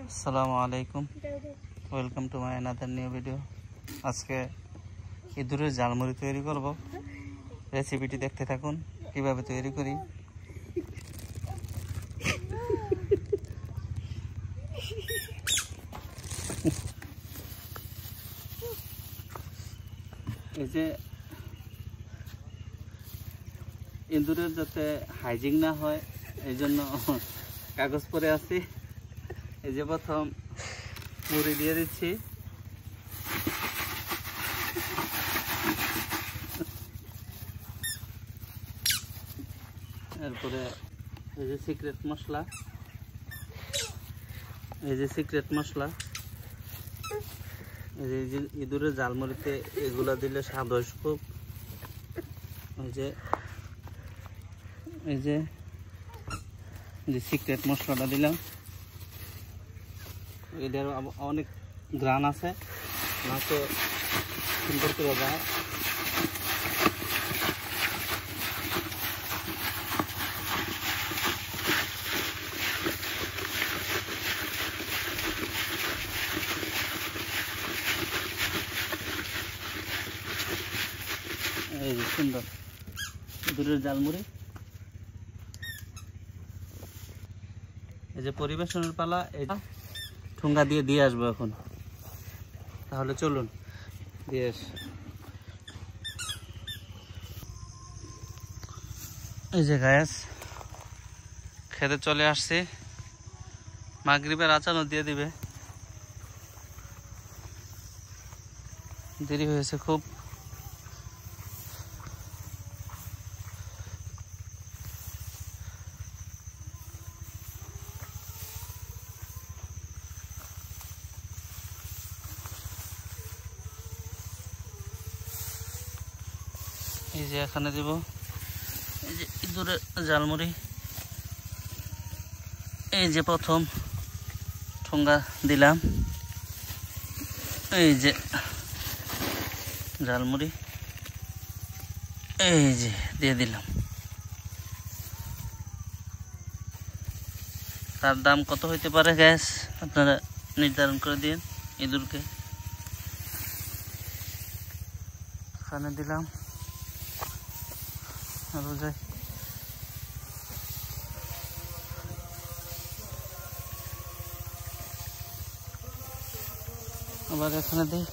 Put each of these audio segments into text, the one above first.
আসসালামু আলাইকুম, welcome to my another new video. আজকে ইঁদুরের ঝালমুড়ি তৈরি করব। রেসিপিটি দেখতে থাকুন কিভাবে তৈরি করি। এই যে ইঁদুরের যাতে হাইজিং না হয় এই জন্য কাগজ পরে আছি। এই যে প্রথম মুড়ি দিয়ে দিচ্ছি, এরপরে এই যে সিক্রেট মশলা, এই যে ইঁদুরের ঝালমুড়িতে এগুলা দিলে স্বাদ হয় খুব। এই যে সিক্রেট মশলাটা দিলাম, এটার অনেক ঘ্রাণ আছে, নাকে সুন্দর করে যায়। এই যে সুন্দর ইঁদুরের ঝালমুড়ি। এই যে পরিবেশনের পালা, এই ঠুঙ্গা দিয়ে আসবো এখন। তাহলে চলুন দিয়ে এই যে গ্যাস খেতে চলে আসছি। মাগরিবের আজানও দিয়ে দিবে, দেরি হয়েছে খুব। এই যে এখানে দিব এই যে ইঁদুরের ঝালমুড়ি। এই যে প্রথম ঠোঙ্গা দিলাম, এই যে ঝালমুড়ি, এই যে দিয়ে দিলাম। তার দাম কত হইতে পারে গ্যাস আপনারা নির্ধারণ করে দিন। ইঁদুরকে এখানে দিলাম, আরো যাই। আবার এখানে দিই।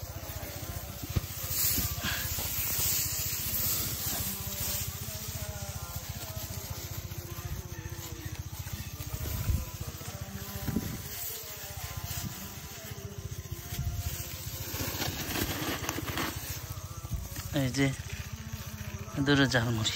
এই যে ইঁদুরের ঝালমুড়ি।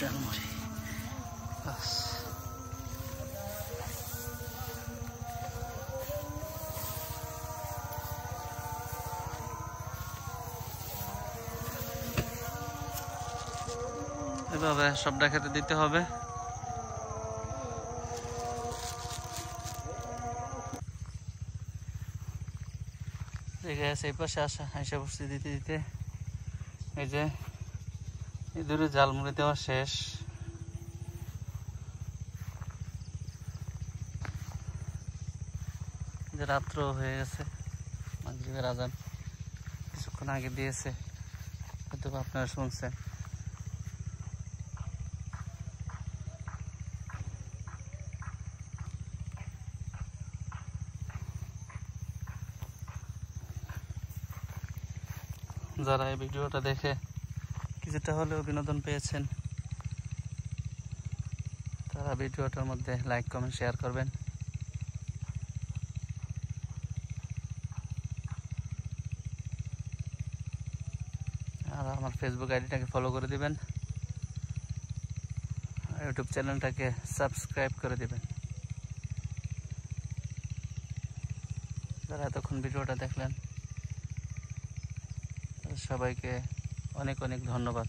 ঝালমুড়ি বাস। এভাবে সবটা খেতে দিতে হবে। এই পাশে আশা বসতে দিতে দিতে এই যে ইঁদুরের ঝালমুড়ি দেওয়া শেষ। যে রাত্র হয়ে গেছে, মাগরিবের আজান কিছুক্ষণ আগে দিয়েছে, হয়তো আপনারা শুনছেন। যারা এই ভিডিওটা দেখে কিছুটা হলেও বিনোদন পেয়েছেন, তারা ভিডিওটার মধ্যে লাইক কমেন্ট শেয়ার করবেন। আর আমার ফেসবুক আইডিটাকে ফলো করে দিবেন, ইউটিউব চ্যানেলটাকে সাবস্ক্রাইব করে দিবেন। যারা এতক্ষণ ভিডিওটা দেখলেন সবাইকে অনেক অনেক ধন্যবাদ।